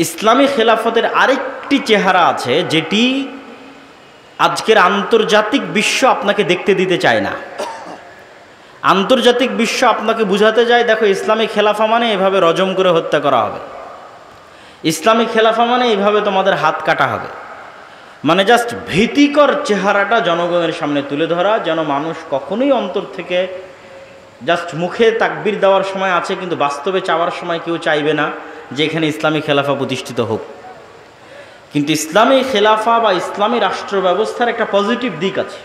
ইসলামী খেলাফতের আরেকটি চেহারা আছে, যেটি আজকের আন্তর্জাতিক বিশ্ব আপনাকে দেখতে দিতে চায় না। আন্তর্জাতিক বিশ্ব আপনাকে বুঝাতে যায়, দেখো ইসলামী খেলাফা মানে এভাবে রজম করে হত্যা করা হবে, ইসলামী খেলাফা মানে এইভাবে তোমাদের হাত কাটা হবে। মানে জাস্ট ভীতিকর চেহারাটা জনগণের সামনে তুলে ধরা, যেন মানুষ কখনোই অন্তর থেকে জাস্ট মুখে তাকবীর দেওয়ার সময় আছে, কিন্তু বাস্তবে চাওয়ার সময় কেউ চাইবে না যে এখানে ইসলামী খেলাফা প্রতিষ্ঠিত হোক। কিন্তু ইসলামী খেলাফা বা ইসলামী রাষ্ট্র ব্যবস্থার একটা পজিটিভ দিক আছে,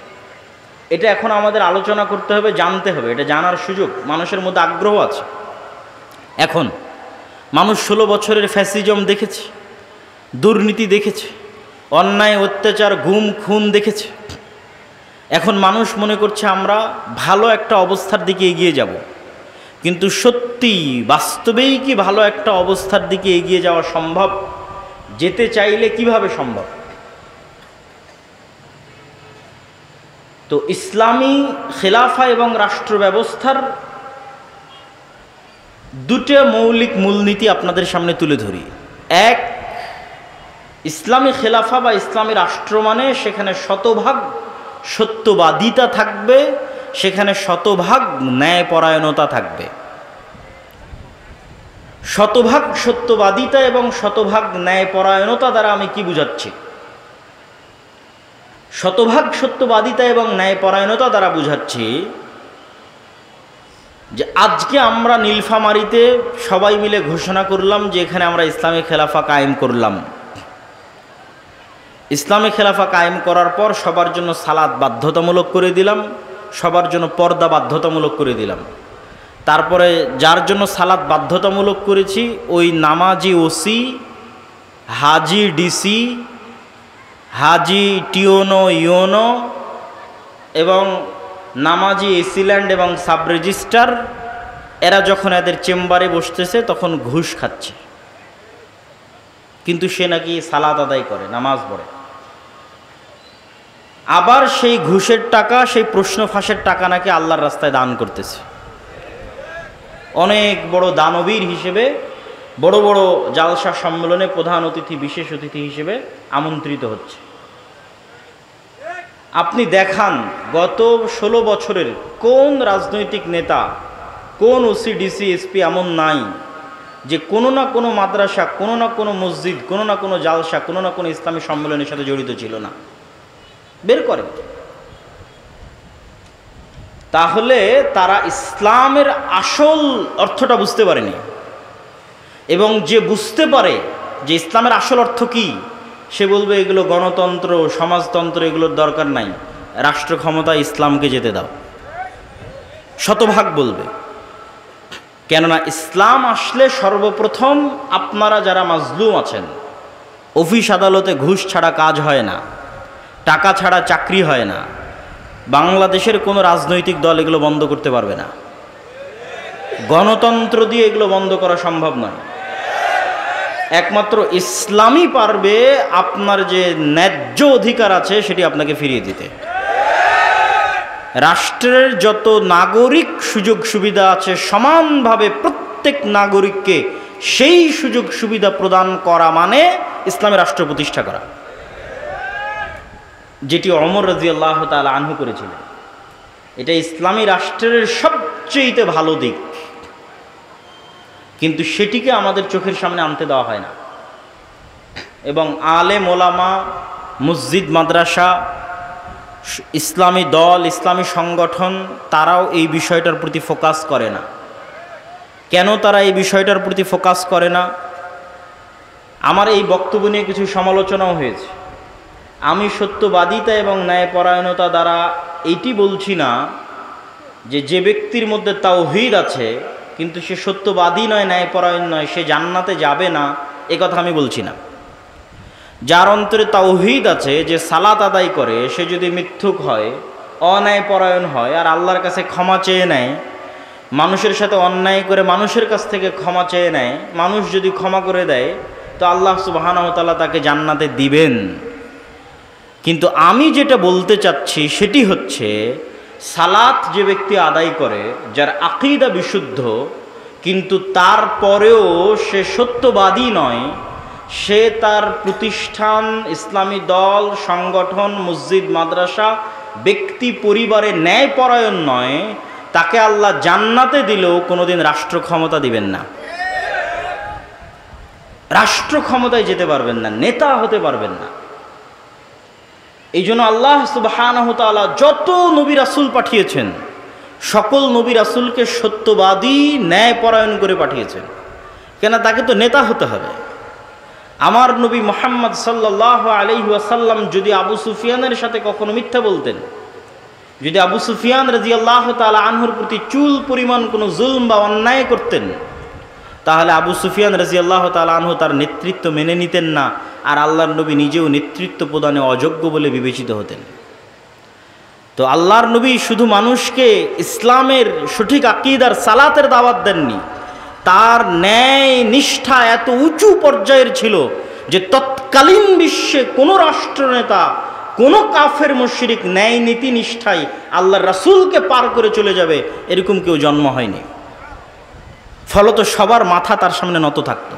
এটা এখন আমাদের আলোচনা করতে হবে, জানতে হবে, এটা জানার সুযোগ মানুষের মধ্যে আগ্রহ আছে। এখন মানুষ 16 বছরের ফ্যাসিজম দেখেছে, দুর্নীতি দেখেছে, অন্যায় অত্যাচার গুম খুন দেখেছে। এখন মানুষ মনে করছে আমরা ভালো একটা অবস্থার দিকে এগিয়ে যাব, কিন্তু সত্যি বাস্তবেই কি ভালো একটা অবস্থার দিকে এগিয়ে যাওয়া সম্ভব? যেতে চাইলে কিভাবে সম্ভব? তো ইসলামী খেলাফা এবং রাষ্ট্র ব্যবস্থার দুটো মৌলিক মূলনীতি আপনাদের সামনে তুলে ধরি। এক, ইসলামী খেলাফা বা ইসলামী রাষ্ট্র মানে সেখানে শতভাগ সত্যবাদিতা থাকবে, সেখানে শতভাগ ন্যায়পরায়ণতা থাকবে। শতভাগ সত্যবাদিতা এবং শতভাগ ন্যায়পরায়ণতা দ্বারা আমি কি বুঝাচ্ছি? শতভাগ সত্যবাদিতা এবং ন্যায়পরায়ণতা দ্বারা বুঝাচ্ছি যে আজকে আমরা নীলফামারীতে সবাই মিলে ঘোষণা করলাম যে এখানে আমরা ইসলামী খেলাফা কায়েম করলাম। ইসলামী খেলাফা কায়েম করার পর সবার জন্য সালাত বাধ্যতামূলক করে দিলাম, সবার জন্য পর্দা বাধ্যতামূলক করে দিলাম। তারপরে যার জন্য সালাত বাধ্যতামূলক করেছি ওই নামাজি ওসি, হাজি ডিসি, হাজি টিওনো ইওনো এবং নামাজি এসিল্যান্ড এবং সাব রেজিস্ট্রার, এরা যখন এদের চেম্বারে বসতেছে তখন ঘুষ খাচ্ছে, কিন্তু সে নাকি সালাত আদায় করে, নামাজ পড়ে। আবার সেই ঘুষের টাকা, সেই প্রশ্ন ফাঁসের টাকা নাকি আল্লাহর রাস্তায় দান করতেছে। অনেক বড় দানবীর হিসেবে বড় বড় জালসা সম্মেলনে প্রধান অতিথি, বিশেষ অতিথি হিসেবে আমন্ত্রিত হচ্ছে। আপনি দেখান গত 16 বছরের কোন রাজনৈতিক নেতা, কোন ওসি ডিসি এসপি এমন নাই যে কোনো না কোনো মাদ্রাসা, কোনো না কোনো মসজিদ, কোনো না কোনো জালসা, কোনো না কোনো ইসলামী সম্মেলনের সাথে জড়িত ছিল না? বের করেন। তাহলে তারা ইসলামের আসল অর্থটা বুঝতে পারেনি, এবং যে বুঝতে পারে যে ইসলামের আসল অর্থ কি, সে বলবে এগুলো গণতন্ত্র, সমাজতন্ত্র, এগুলোর দরকার নাই, রাষ্ট্র ক্ষমতা ইসলামকে যেতে দাও, শতভাগ বলবে। কেননা ইসলাম আসলে সর্বপ্রথম আপনারা যারা মাজলুম আছেন, অফিস আদালতে ঘুষ ছাড়া কাজ হয় না, টাকা ছাড়া চাকরি হয় না, বাংলাদেশের কোনো রাজনৈতিক দল এগুলো বন্ধ করতে পারবে না, গণতন্ত্র দিয়ে এগুলো বন্ধ করা সম্ভব নয়। একমাত্র ইসলামই পারবে আপনার যে ন্যায্য অধিকার আছে সেটি আপনাকে ফিরিয়ে দিতে। রাষ্ট্রের যত নাগরিক সুযোগ সুবিধা আছে সমানভাবে প্রত্যেক নাগরিককে সেই সুযোগ সুবিধা প্রদান করা মানে ইসলামী রাষ্ট্র প্রতিষ্ঠা করা, যেটি ওমর রাদিয়াল্লাহু তাআলা আনহু করেছিলেন। এটা ইসলামী রাষ্ট্রের সবচেয়ে ভালো দিক, কিন্তু সেটিকে আমাদের চোখের সামনে আনতে দেওয়া হয় না। এবং আলেম ওলামা, মসজিদ মাদ্রাসা, ইসলামী দল, ইসলামী সংগঠন, তারাও এই বিষয়টার প্রতি ফোকাস করে না। কেন তারা এই বিষয়টার প্রতি ফোকাস করে না? আমার এই বক্তব্য নিয়ে কিছু সমালোচনাও হয়েছে। আমি সত্যবাদিতা এবং ন্যায়পরায়ণতা দ্বারা এইটি বলছি না যে যে ব্যক্তির মধ্যে তাওহীদ আছে কিন্তু সে সত্যবাদী নয়, ন্যায়পরায়ণ নয়, সে জান্নাতে যাবে না, এ কথা আমি বলছি না। যার অন্তরে তাওহীদ আছে, যে সালাত আদায় করে, সে যদি মিথ্যুক হয়, অন্যায়পরায়ণ হয়, আর আল্লাহর কাছে ক্ষমা চেয়ে নেয়, মানুষের সাথে অন্যায় করে মানুষের কাছ থেকে ক্ষমা চেয়ে নেয়, মানুষ যদি ক্ষমা করে দেয় তো আল্লাহ সুবহানাহু ওয়া তাআলা তাকে জান্নাতে দিবেন। কিন্তু আমি যেটা বলতে চাচ্ছি সেটি হচ্ছে, সালাত যে ব্যক্তি আদায় করে, যার আকীদা বিশুদ্ধ, কিন্তু তারপরেও সে সত্যবাদী নয়, সে তার প্রতিষ্ঠান, ইসলামী দল, সংগঠন, মসজিদ, মাদ্রাসা, ব্যক্তি, পরিবারে ন্যায়পরায়ণ নয়, তাকে আল্লাহ জান্নাতে দিলেও কোনোদিন রাষ্ট্র ক্ষমতা দিবেন না। রাষ্ট্র ক্ষমতায় যেতে পারবেন না, নেতা হতে পারবেন না। এই জন্য আল্লাহ সুবহানাহু ওয়া তাআলা যত নবী রাসূল পাঠিয়েছেন, সকল নবী রাসূলকে সত্যবাদী, ন্যায়পরায়ণ করে পাঠিয়েছেন। কেন? তাকে তো নেতা হতে হবে। আমার নবী মুহাম্মদ সাল্লাল্লাহু আলাইহি ওয়াসাল্লাম যদি আবু সুফিয়ানের সাথে কখনো মিথ্যা বলতেন, যদি আবু সুফিয়ান রাদিয়াল্লাহু তাআলা আনহুর প্রতি চুল পরিমাণ কোনো জুলম বা অন্যায় করতেন, তাহলে আবু সুফিয়ান রাদিয়াল্লাহু তাআলা আনহু তার নেতৃত্ব মেনে নিতেন না, আর আল্লাহর নবী নিজেও নেতৃত্ব প্রদানে অযোগ্য বলে বিবেচিত হতেন। তো আল্লাহর নবী শুধু মানুষকে ইসলামের সঠিক আকীদার, সালাতের দাওয়াত দেননি, তার ন্যায় নিষ্ঠা এত উঁচু পর্যায়ের ছিল যে তৎকালীন বিশ্বে কোনো রাষ্ট্রনেতা, কোনো কাফের মুশরিক ন্যায় নীতি নিষ্ঠায় আল্লাহর রাসূলকে পার করে চলে যাবে এরকম কেউ জন্ম হয়নি। ফলত সবার মাথা তার সামনে নত থাকতো।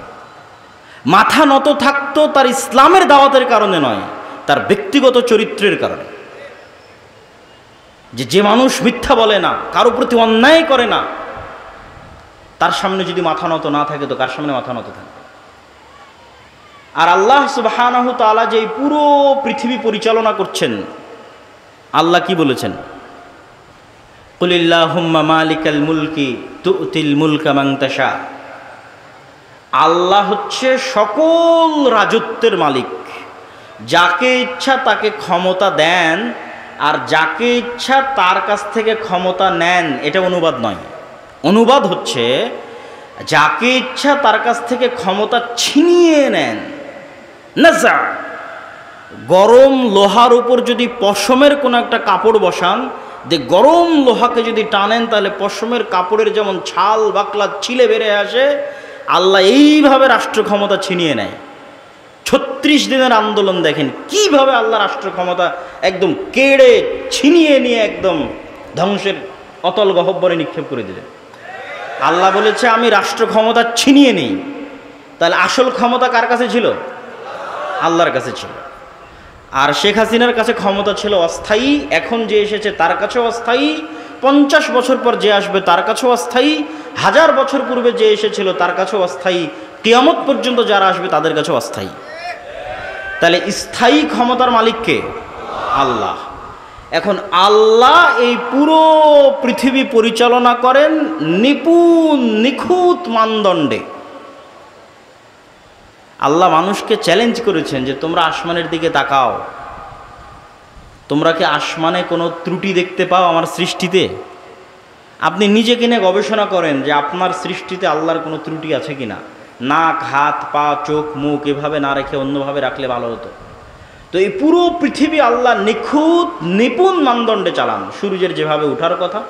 মাথা নত থাকতো তার ইসলামের দাওয়াতের কারণে নয়, তার ব্যক্তিগত চরিত্রের কারণে। যে মানুষ মিথ্যা বলে না, কারো প্রতি অন্যায় করে না, তার সামনে যদি মাথা নত না থাকে তো কার সামনে মাথা নত থাকবে? আর আল্লাহ সুবহানাহু ওয়া তাআলা যে পুরো পৃথিবী পরিচালনা করছেন, আল্লাহ কি বলেছেন? কুলিল্লাহুম্মা মালিকাল মুলকি তুতিল মুলকা মান তাশা। আল্লাহ হচ্ছে সকল রাজত্বের মালিক। যাকে ইচ্ছা তাকে ক্ষমতা দেন, আর যাকে ইচ্ছা তার কাছ থেকে ক্ষমতা নেন। এটা অনুবাদ নয়। অনুবাদ হচ্ছে যাকে ইচ্ছা তার কাছ থেকে ক্ষমতা ছিনিয়ে নেন। নাজা, গরম লোহার উপর যদি পশমের কোনো একটা কাপড় বসান, যে গরম লোহাকে যদি টানেন তাহলে পশমের কাপড়ের যেমন ছাল বাকলা ছিলে বেড়ে আসে, আল্লাহ এইভাবে রাষ্ট্র ক্ষমতা ছিনিয়ে নেয়। 36 দিনের আন্দোলন দেখেন কিভাবে আল্লাহ রাষ্ট্র ক্ষমতা একদম কেড়ে ছিনিয়ে নিয়ে একদম ধ্বংসের অতল গহ্বরে নিক্ষেপ করে দিলেন। আল্লাহ বলেছে আমি রাষ্ট্র ক্ষমতা ছিনিয়ে নেই। তাহলে আসল ক্ষমতা কার কাছে ছিল? আল্লাহর কাছে ছিল। আর শেখ হাসিনার কাছে ক্ষমতা ছিল অস্থায়ী, এখন যে এসেছে তার কাছেও অস্থায়ী, 50 বছর পর যে আসবে তার কাছেও অস্থায়ী, 1000 বছর পূর্বে যে এসেছিল তার কাছেও অস্থায়ী, কিয়ামত পর্যন্ত যারা আসবে তাদের কাছেও অস্থায়ী। তাহলে স্থায়ী ক্ষমতার মালিক কে? আল্লাহ। এখন আল্লাহ এই পুরো পৃথিবী পরিচালনা করেন নিপুণ নিখুঁত মানদণ্ডে। আল্লাহ মানুষকে চ্যালেঞ্জ করেছেন যে তোমরা আসমানের দিকে তাকাও, তোমরা কি আসমানে কোনো ত্রুটি দেখতে পাও আমার সৃষ্টিতে? আপনি নিজেকে নিয়ে গবেষণা করেন যে আপনার সৃষ্টিতে আল্লাহর কোনো ত্রুটি আছে কিনা। নাক, হাত, পা, চোখ, মুখ এভাবে না রেখে অন্যভাবে রাখলে ভালো হতো। তো এই পুরো পৃথিবী আল্লাহ নিখুঁত নিপুণ মানদণ্ডে চালান। সূর্যের যেভাবে ওঠার কথা,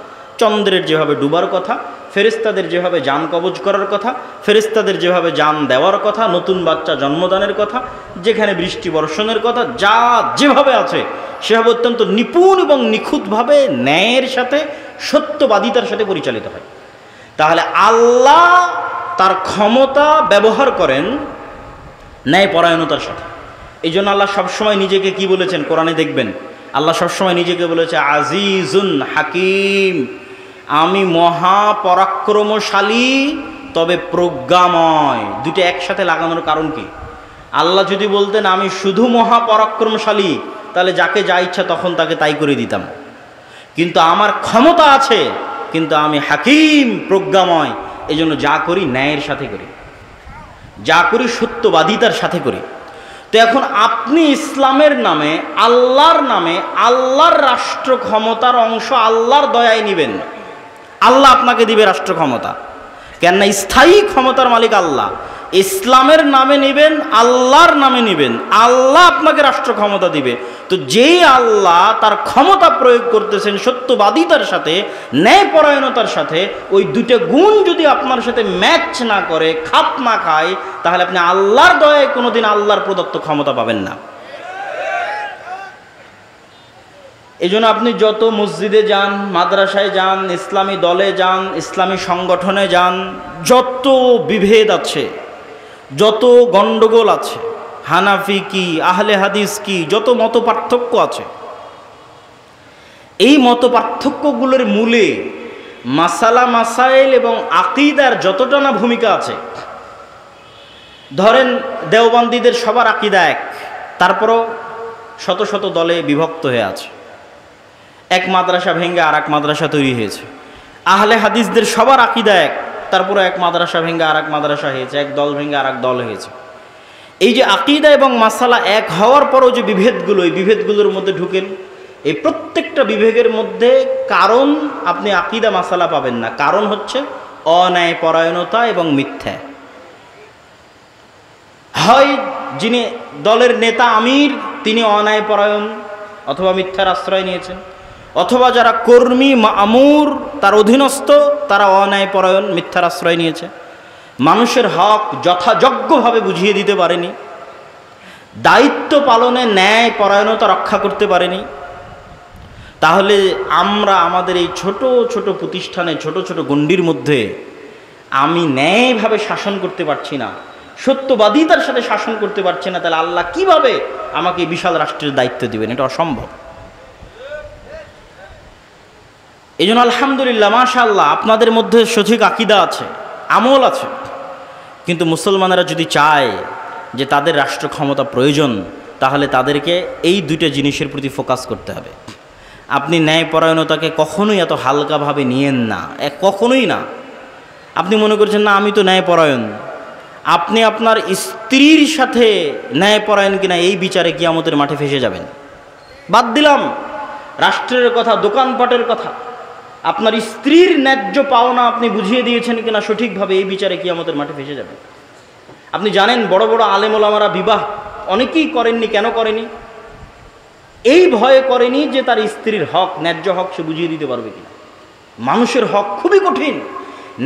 চন্দ্রের যেভাবে ডুবার কথা, ফেরেশতাদের যেভাবে যান কবজ করার কথা, ফেরেশতাদের যেভাবে যান দেওয়ার কথা, নতুন বাচ্চা জন্মদানের কথা, যেখানে বৃষ্টি বর্ষণের কথা, যা যেভাবে আছে সেভাবে অত্যন্ত নিপুণ এবং নিখুঁতভাবে ন্যায়ের সাথে, সত্যবাদিতার সাথে পরিচালিত হয়। তাহলে আল্লাহ তার ক্ষমতা ব্যবহার করেন ন্যায়পরায়ণতার সাথে। এই জন্য আল্লাহ সবসময় নিজেকে কি বলেছেন? কোরআনে দেখবেন আল্লাহ সবসময় নিজেকে বলেছে আজিজুন হাকিম, আমি মহাপরাক্রমশালী তবে প্রজ্ঞাময়। দুটো একসাথে লাগানোর কারণ কি? আল্লাহ যদি বলতেন আমি শুধু মহাপরাক্রমশালী, তাহলে যাকে যা ইচ্ছা তখন তাকে তাই করে দিতাম। কিন্তু আমার ক্ষমতা আছে, কিন্তু আমি হাকিম, প্রজ্ঞাময়। এই জন্য যা করি ন্যায়ের সাথে করি, যা করি সত্যবাদিতার সাথে করি। তো এখন আপনি ইসলামের নামে, আল্লাহর নামে, আল্লাহর রাষ্ট্র ক্ষমতার অংশ আল্লাহর দয়ায় নেবেন। আল্লাহ আপনাকে দিবে রাষ্ট্র ক্ষমতা, কেননা স্থায়ী ক্ষমতার মালিক আল্লাহ। ইসলামের নামে নেবেন, আল্লাহর নামে নেবেন, আল্লাহ আপনাকে রাষ্ট্র ক্ষমতা দিবে। তো যেই আল্লাহ তার ক্ষমতা প্রয়োগ করতেছেন সত্যবাদিতার সাথে, ন্যায়পরায়ণতার সাথে, ওই দুটো গুণ যদি আপনার সাথে ম্যাচ না করে, খাপ না খায়, তাহলে আপনি আল্লাহর দয়ায় কোনোদিন আল্লাহর প্রদত্ত ক্ষমতা পাবেন না। এই জন্য আপনি যত মসজিদে যান, মাদ্রাসায় যান, ইসলামী দলে যান, ইসলামী সংগঠনে যান, যত বিভেদ আছে যত গণ্ডগোল আছে, হানাফি কি, আহলে হাদিস কি, যত মত পার্থক্য আছে, এই মত পার্থক্যগুলোর মূলে মাসালা মাসাইল এবং আকিদার যতটা না ভূমিকা আছে। ধরেন দেওবন্দীদের সবার আকিদা এক, তারপরও শত শত দলে বিভক্ত হয়ে আছে, এক মাদ্রাসা ভেঙে আর এক মাদ্রাসা তৈরি হয়েছে। আহলে হাদিসদের সবার আকিদা এক, তারপরে এক মাদ্রাসা ভেঙে আর এক মাদ্রাসা হয়েছে, এক দল ভেঙে আর এক দল হয়েছে। এই যে আকিদা এবং মাসালা এক হওয়ার পরও যে বিভেদগুলো, এই বিভেদগুলোর মধ্যে ঢুকেন, এই প্রত্যেকটা বিভেদের মধ্যে কারণ আপনি আকিদা মাসালা পাবেন না, কারণ হচ্ছে অন্যায়পরায়ণতা এবং মিথ্যা। হয় যিনি দলের নেতা আমির তিনি অন্যায়পরায়ণ অথবা মিথ্যার আশ্রয় নিয়েছেন, অথবা যারা কর্মী মামুর তার অধীনস্থ তারা অন্যায়পরায়ণ মিথ্যার আশ্রয় নিয়েছে, মানুষের হক যথাযোগ্যভাবে বুঝিয়ে দিতে পারেনি, দায়িত্ব পালনে ন্যায় পরায়ণতা রক্ষা করতে পারেনি। তাহলে আমরা আমাদের এই ছোট ছোট প্রতিষ্ঠানে ছোট ছোট গণ্ডির মধ্যে আমি ন্যায়ভাবে শাসন করতে পারছি না, সত্যবাদিতার সাথে শাসন করতে পারছি না, তাহলে আল্লাহ কিভাবে আমাকে বিশাল রাষ্ট্রের দায়িত্ব দিবেন? এটা অসম্ভব। এই জন্য আলহামদুলিল্লাহ, মাশাআল্লাহ, আপনাদের মধ্যে সঠিক আকীদা আছে, আমল আছে, কিন্তু মুসলমানেরা যদি চায় যে তাদের রাষ্ট্র ক্ষমতা প্রয়োজন, তাহলে তাদেরকে এই দুইটা জিনিসের প্রতি ফোকাস করতে হবে। আপনি ন্যায়পরায়ণতাকে কখনোই এত হালকাভাবে নিয়েন না, কখনোই না। আপনি মনে করছেন না আমি তো ন্যায়পরায়ণ, আপনি আপনার স্ত্রীর সাথে ন্যায়পরায়ণ কিনা এই বিচারে কিয়ামতের মাঠে ফেসে যাবেন। বাদ দিলাম রাষ্ট্রের কথা, দোকানপাটের কথা, আপনার স্ত্রীর ন্যায্য পাওনা আপনি বুঝিয়ে দিয়েছেন কিনা সঠিকভাবে, এই বিচারে কিয়ামতের মাঠে ফেসে যাবেন। আপনি জানেন বড় বড় আলেম ওলামারা বিবাহ অনেকেই করেননি, কেন করেনি? এই ভয়ে করেনি যে তার স্ত্রীর হক, ন্যায্য হক সে বুঝিয়ে দিতে পারবে কিনা। মানুষের হক খুবই কঠিন,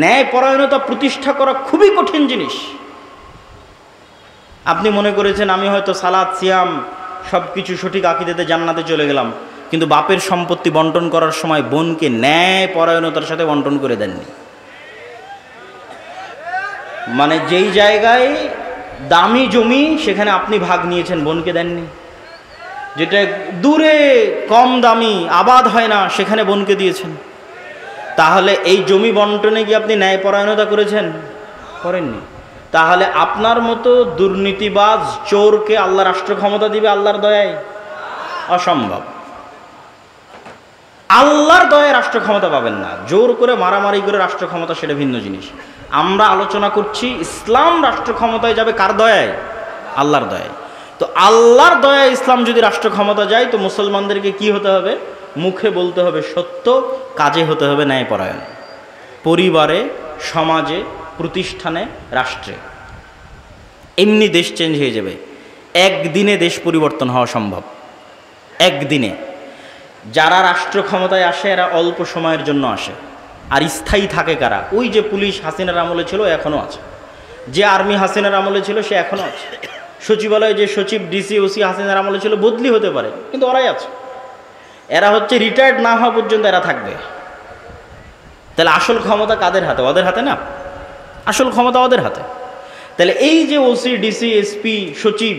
ন্যায়পরায়ণতা প্রতিষ্ঠা করা খুবই কঠিন জিনিস। আপনি মনে করেছেন আমি হয়তো সালাত সিয়াম সব কিছু সঠিক আকীদাতে জান্নাতে চলে গেলাম, কিন্তু বাপের সম্পত্তি বন্টন করার সময় বোনকে ন্যায়পরায়ণতার সাথে বন্টন করে দেননি। মানে যেই জায়গায় দামি জমি সেখানে আপনি ভাগ নিয়েছেন, বোনকে দেননি। যেটা দূরে কম দামি আবাদ হয় না সেখানে বোনকে দিয়েছেন। তাহলে এই জমি বন্টনে কি আপনি ন্যায়পরায়ণতা করেছেন? করেননি। তাহলে আপনার মতো দুর্নীতিবাজ চোরকে আল্লাহ রাষ্ট্র ক্ষমতা দিবে আল্লাহর দয়ায়? অসম্ভব। আল্লাহর দয়ায় রাষ্ট্র ক্ষমতা পাবেন না, জোর করে মারামারি করে রাষ্ট্র ক্ষমতা সেটা ভিন্ন জিনিস। আমরা আলোচনা করছি ইসলাম রাষ্ট্র ক্ষমতায় যাবে কার দয়ায়? আল্লাহর দয়ায়। তো আল্লাহর দয়ায় ইসলাম যদি রাষ্ট্র ক্ষমতা যায়, তো মুসলমানদেরকে কি হতে হবে? মুখে বলতে হবে সত্য, কাজে হতে হবে ন্যায়পরায়ণ। পরিবারে, সমাজে, প্রতিষ্ঠানে, রাষ্ট্রে। এমনি দেশ চেঞ্জ হয়ে যাবে। একদিনে দেশ পরিবর্তন হওয়া সম্ভব, একদিনে। যারা রাষ্ট্র ক্ষমতায় আসে এরা অল্প সময়ের জন্য আসে, আর স্থায়ী থাকে কারা? ওই যে পুলিশ হাসিনার আমলে ছিল এখনও আছে, যে আর্মি হাসিনার আমলে ছিল সে এখনও আছে, সচিবালয়ে যে সচিব ডিসি ওসি হাসিনার আমলে ছিল বদলি হতে পারে, কিন্তু ওরাই আছে। এরা হচ্ছে রিটায়ার্ড না হওয়া পর্যন্ত এরা থাকবে। তাহলে আসল ক্ষমতা কাদের হাতে? ওদের হাতে না, আসল ক্ষমতা ওদের হাতে। তাহলে এই যে ওসি ডিসি এসপি সচিব,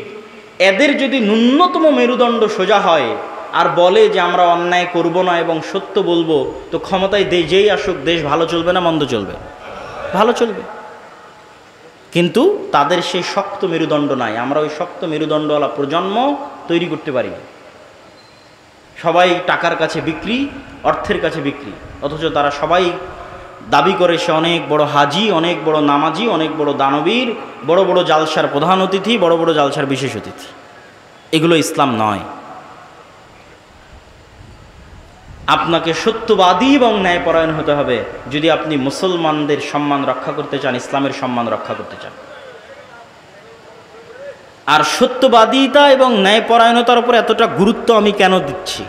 এদের যদি ন্যূনতম মেরুদণ্ড সোজা হয় আর বলে যে আমরা অন্যায় করব না এবং সত্য বলবো, তো ক্ষমতায় যেই আসুক দেশ ভালো চলবে না মন্দ চলবে? ভালো চলবে। কিন্তু তাদের সেই শক্ত মেরুদণ্ড নাই। আমরা ওই শক্ত মেরুদণ্ডওয়ালা প্রজন্ম তৈরি করতে পারি। সবাই টাকার কাছে বিক্রি, অর্থের কাছে বিক্রি, অথচ তারা সবাই দাবি করে সে অনেক বড় হাজি, অনেক বড় নামাজি, অনেক বড় দানবীর, বড় বড় জালসার প্রধান অতিথি, বড় বড় জালসার বিশেষ অতিথি। এগুলো ইসলাম নয়। আপনাকে সত্যবাদী এবং ন্যায়পরায়ণ হতে হবে যদি আপনি মুসলমানদের সম্মান রক্ষা করতে চান, ইসলামের সম্মান রক্ষা করতে চান। আর সত্যবাদিতা এবং ন্যায়পরায়ণতার উপর এতটা গুরুত্ব আমি কেন দিচ্ছি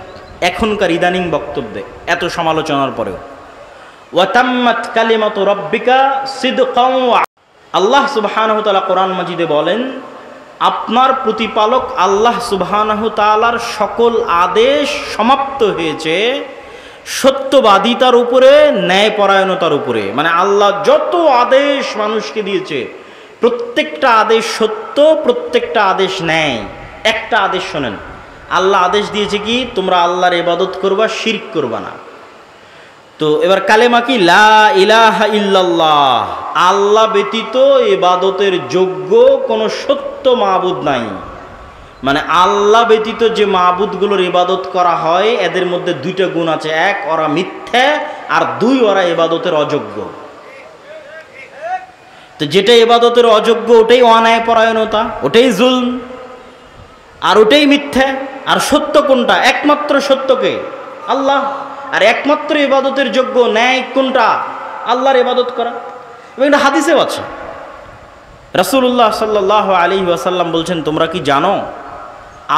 এখনকার ইদানিং বক্তব্যে, এত সমালোচনার পরেও? ওয়াতাম্মাত কালিমাতু রাব্বিকা সিদকাও। আল্লাহ সুবহানাহু ওয়া তাআলা কোরআন মাজিদে বলেন, আপনার প্রতিপালক আল্লাহ সুবহানাহু তাআলার সকল আদেশ সমাপ্ত হয়েছে সত্যবাদিতার উপরে, ন্যায়পরায়ণতার উপরে। মানে আল্লাহ যত আদেশ মানুষকে দিয়েছে প্রত্যেকটা আদেশ সত্য, প্রত্যেকটা আদেশ ন্যায়। একটা আদেশ শোনেন, আল্লাহ আদেশ দিয়েছে কি, তোমরা আল্লাহর ইবাদত করবা, শিরক করবা না। তো এবার কালেমা কি, লা ইলাহা ইল্লাল্লাহ, আল্লাহ ব্যতীত ইবাদতের যোগ্য কোনো সত্য মাবুদ নাই। মানে আল্লাহ ব্যতীত যে মাবুদগুলোর ইবাদত করা হয় এদের মধ্যে দুইটা গুণ আছে, এক ওরা মিথ্যা, আর দুই ওরা ইবাদতের অযোগ্য। তো যেটা ইবাদতের অযোগ্য ওটাই অন্যায়পরায়ণতা, ওটাই জুলম, আর ওটাই মিথ্যা। আর সত্য কোনটা? একমাত্র সত্যকে আল্লাহ। আর একমাত্র ইবাদতের যোগ্য ন্যায় কোনটা? আল্লাহর ইবাদত করা। এবং এটা হাদিসেও আছে, রাসূলুল্লাহ সাল্লাল্লাহু আলাইহি ওয়াসাল্লাম বলছেন, তোমরা কি জানো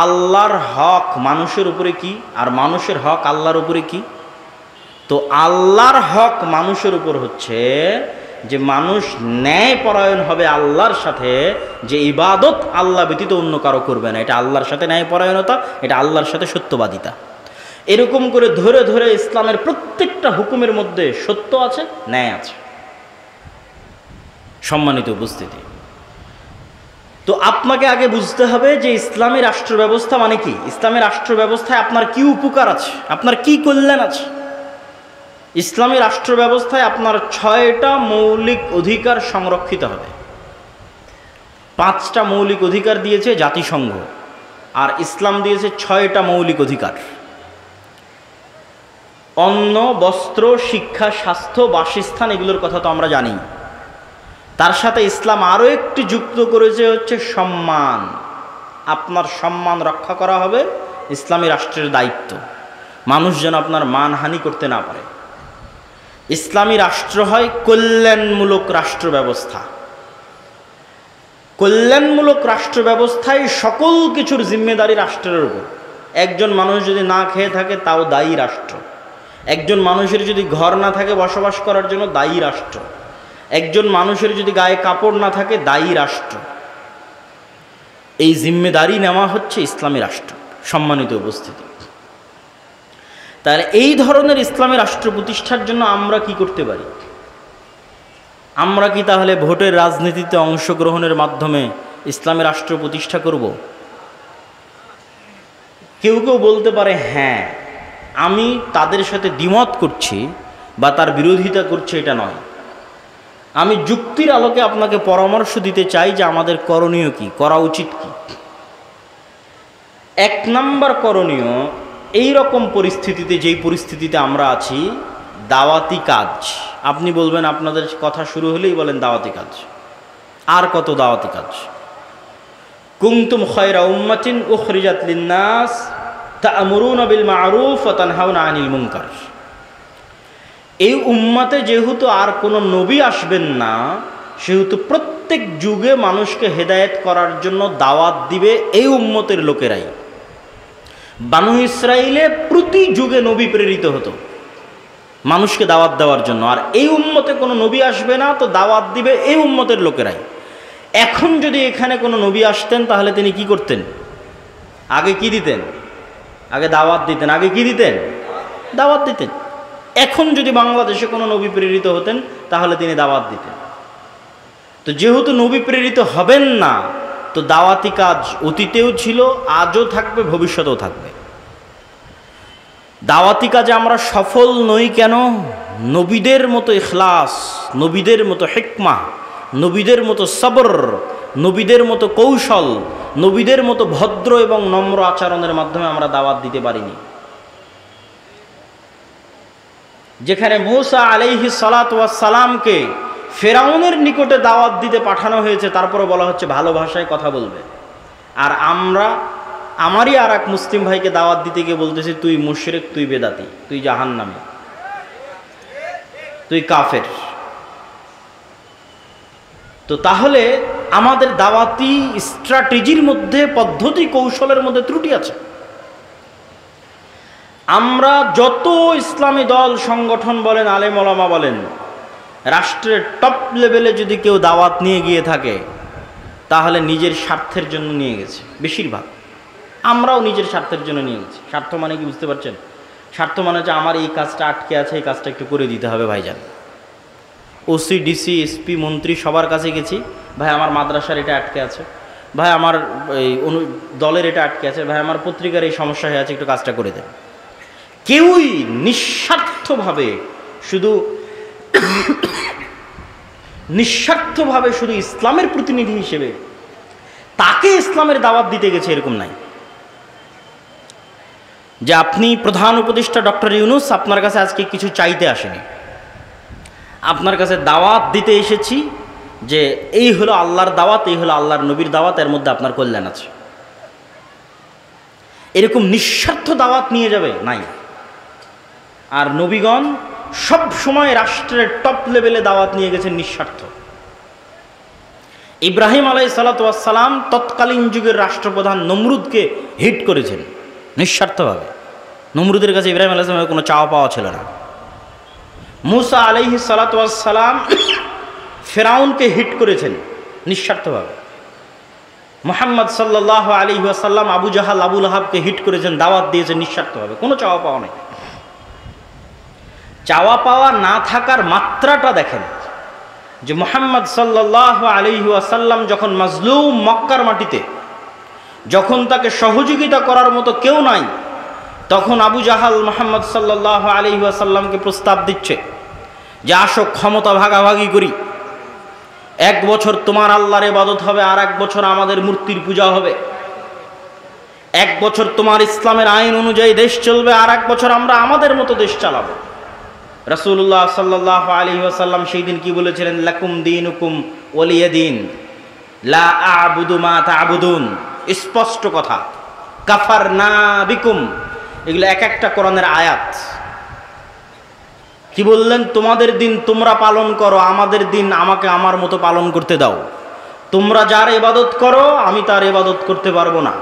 আল্লাহর হক মানুষের উপরে কি, আর মানুষের হক আল্লাহর উপরে কি? তো আল্লাহর হক মানুষের উপর হচ্ছে যে মানুষ ন্যায়পরায়ণ হবে আল্লাহর সাথে, যে ইবাদত আল্লাহ ব্যতীত অন্য কারো করবে না। এটা আল্লাহর সাথে ন্যায়পরায়ণতা, এটা আল্লাহর সাথে সত্যবাদিতা। এরকম করে ধরে ধরে ইসলামের প্রত্যেকটা হুকুমের মধ্যে সত্য আছে, ন্যায় আছে। সম্মানিত উপস্থিতি, তো আপনাকে আগে বুঝতে হবে যে ইসলামী রাষ্ট্র ব্যবস্থা মানে কি। ইসলামী রাষ্ট্র ব্যবস্থায় আপনার কি উপকার আছে, আপনার কি কল্যাণ আছে। ইসলামী রাষ্ট্র ব্যবস্থায় আপনার 6টা মৌলিক অধিকার সংরক্ষিত হবে। 5টা মৌলিক অধিকার দিয়েছে জাতিসংঘ, আর ইসলাম দিয়েছে 6টা মৌলিক অধিকার। অন্ন, বস্ত্র, শিক্ষা, স্বাস্থ্য, বাসস্থান, এগুলোর কথা তো আমরা জানি। তার সাথে ইসলাম আরও একটি যুক্ত করেছে হচ্ছে সম্মান। আপনার সম্মান রক্ষা করা হবে, ইসলামী রাষ্ট্রের দায়িত্ব। মানুষ যেন আপনার মানহানি করতে না পারে। ইসলামী রাষ্ট্র হয় কল্যাণমূলক রাষ্ট্র ব্যবস্থা। কল্যাণমূলক রাষ্ট্র ব্যবস্থায় সকল কিছুর জিম্মেদারি রাষ্ট্রের উপর। একজন মানুষ যদি না খেয়ে থাকে তাও দায়ী রাষ্ট্র। একজন মানুষের যদি ঘর না থাকে বসবাস করার জন্য, দায়ী রাষ্ট্র। একজন মানুষের যদি গায়ে কাপড় না থাকে, দায়ী রাষ্ট্র। এই জিম্মেদারি নেওয়া হচ্ছে ইসলামী রাষ্ট্র। সম্মানিত উপস্থিতি, তাহলে এই ধরনের ইসলামী রাষ্ট্র প্রতিষ্ঠার জন্য আমরা কি করতে পারি? আমরা কি তাহলে ভোটের রাজনীতিতে অংশগ্রহণের মাধ্যমে ইসলামী রাষ্ট্র প্রতিষ্ঠা করব? কেউ কেউ বলতে পারে, হ্যাঁ, আমি তাদের সাথে দ্বিমত করছি বা তার বিরোধিতা করছি, এটা নয়। আমি যুক্তির আলোকে আপনাকে পরামর্শ দিতে চাই যে আমাদের করণীয় কি, করা উচিত কি। 1 নাম্বার করণীয়, এই রকম পরিস্থিতিতে, যেই পরিস্থিতিতে আমরা আছি, দাওয়াতি কাজ। আপনি বলবেন, আপনাদের কথা শুরু হলেই বলেন দাওয়াতি কাজ। আর কত দাওয়াতি কাজ? কুনতুম খায়রা উম্মাতিন উখরিজাত লিন-নাস তা'মুরুনা বিল মা'রুফ ওয়া তানহাউনা আনিল মুনকার। এই উম্মাতে যেহেতু আর কোনো নবী আসবেন না, সেহেতু প্রত্যেক যুগে মানুষকে হেদায়েত করার জন্য দাওয়াত দিবে এই উম্মতের লোকেরাই। বানু ইসরাইলে প্রতি যুগে নবী প্রেরিত হতো মানুষকে দাওয়াত দেওয়ার জন্য, আর এই উম্মতে কোনো নবী আসবে না, তো দাওয়াত দিবে এই উম্মতের লোকেরাই। এখন যদি এখানে কোনো নবী আসতেন তাহলে তিনি কি করতেন? আগে কি দিতেন? আগে দাওয়াত দিতেন। আগে কি দিতেন? দাওয়াত দিতেন। এখন যদি বাংলাদেশে কোনো নবী প্রেরিত হতেন তাহলে তিনি দাওয়াত দিতেন। তো যেহেতু নবী প্রেরিত হবেন না, তো দাওয়াতি কাজ অতীতেও ছিল, আজও থাকবে, ভবিষ্যতেও থাকবে। দাওয়াতি কাজে আমরা সফল নই কেন? নবীদের মতো ইখলাস, নবীদের মতো হিকমা, নবীদের মতো সবর, নবীদের মতো কৌশল, নবীদের মতো ভদ্র এবং নম্র আচরণের মাধ্যমে আমরা দাওয়াত দিতে পারিনি। যেখানে মূসা আলাইহিস সালাতু ওয়াস সালামকে ফেরাউনের নিকটে দাওয়াত দিতে পাঠানো হয়েছে, তারপরে বলা হচ্ছে ভালো ভাষায় কথা বলবে। আর আমরা আমারই আর এক মুসলিম ভাইকে দাওয়াত দিতে গিয়ে বলতেছি, তুই মুশরিক, তুই বেদাতি, তুই জাহান্নামী, তুই কাফের। তো তাহলে আমাদের দাওয়াতি স্ট্র্যাটেজির মধ্যে, পদ্ধতি কৌশলের মধ্যে ত্রুটি আছে। আমরা যত ইসলামী দল সংগঠন বলেন, আলেম ওলামা বলেন, রাষ্ট্রের টপ লেভেলে যদি কেউ দাওয়াত নিয়ে গিয়ে থাকে তাহলে নিজের স্বার্থের জন্য নিয়ে গেছে বেশিরভাগ। আমরাও নিজের স্বার্থের জন্য নিয়ে গেছি। স্বার্থ মানে কি বুঝতে পারছেন? স্বার্থ মানে হচ্ছে আমার এই কাজটা আটকে আছে, এই কাজটা একটু করে দিতে হবে ভাইজান। ওসি, ডিসি, এসপি, মন্ত্রী সবার কাছে গেছি, ভাই আমার মাদ্রাসার এটা আটকে আছে, ভাই আমার এই দলের এটা আটকে আছে, ভাই আমার পত্রিকার এই সমস্যা হয়ে আছে, একটু কাজটা করে দেন। কেউই নিঃস্বার্থভাবে শুধু ইসলামের প্রতিনিধি হিসেবে তাকে ইসলামের দাওয়াত দিতে গেছে এরকম নাই। যে আপনি প্রধান উপদেষ্টা ডক্টর ইউনূস, আপনার কাছে আজকে কিছু চাইতে আসেনি, আপনার কাছে দাওয়াত দিতে এসেছি যে এই হলো আল্লাহর দাওয়াত, এই হলো আল্লাহর নবীর দাওয়াত, এর মধ্যে আপনার কল্যাণ আছে। এরকম নিঃস্বার্থ দাওয়াত নিয়ে যাবে নাই। আর নবীগণ সব সময় রাষ্ট্রের টপ লেভেলে দাওয়াত নিয়ে গেছেন নিঃস্বার্থ। ইব্রাহিম আলাইহিসসালাতু ওয়াসসালাম তৎকালীন যুগের রাষ্ট্রপ্রধান নমরুদকে হিট করেছেন নিঃস্বার্থভাবে। নমরুদের কাছে ইব্রাহিম আলাইহিস সালামের কোনো চাওয়া পাওয়া ছিল না। মুসা আলাইহিসসালাতু ওয়াসসালাম ফেরাউনকে হিট করেছেন নিঃস্বার্থভাবে। মুহাম্মদ সাল্লাল্লাহু আলাইহি ওয়াসাল্লাম আবু জাহাল, আবু লাহাবকে হিট করেছেন, দাওয়াত দিয়েছেন নিঃস্বার্থভাবে, কোনো চাওয়া পাওয়া নেই। চাওয়া পাওয়া না থাকার মাত্রাটা দেখেন যে মুহাম্মদ সাল্লাল্লাহু আলাইহি ওয়াসাল্লাম যখন মাজলুম মক্কার মাটিতে, যখন তাকে সহযোগিতা করার মতো কেউ নাই, তখন আবু জাহাল মুহাম্মদ সাল্লাল্লাহু আলাইহি ওয়াসাল্লামকে প্রস্তাব দিচ্ছে যে আসো ক্ষমতা ভাগাভাগি করি, 1 বছর তোমার আল্লাহর ইবাদত হবে, আর 1 বছর আমাদের মূর্তির পূজা হবে। 1 বছর তোমার ইসলামের আইন অনুযায়ী দেশ চলবে, আর 1 বছর আমরা আমাদের মতো দেশ চালাবো। রাসূলুল্লাহ সাল্লাল্লাহু আলাইহি ওয়াসাল্লাম সেই দিন কি বলেছিলেন? লাকুম দীনুকুম ওয়ালিয়া দীন, লা আ'বুদু মা তা'বুদুন। স্পষ্ট কথা, কাফারনা বিকুম, এগুলো এক একটা কোরআনের আয়াত। কি বললেন? তোমাদের দিন তোমরা পালন করো, আমাদের দিন আমাকে আমার মতো পালন করতে দাও। তোমরা যার ইবাদত করো আমি তার ইবাদত করতে পারবো না।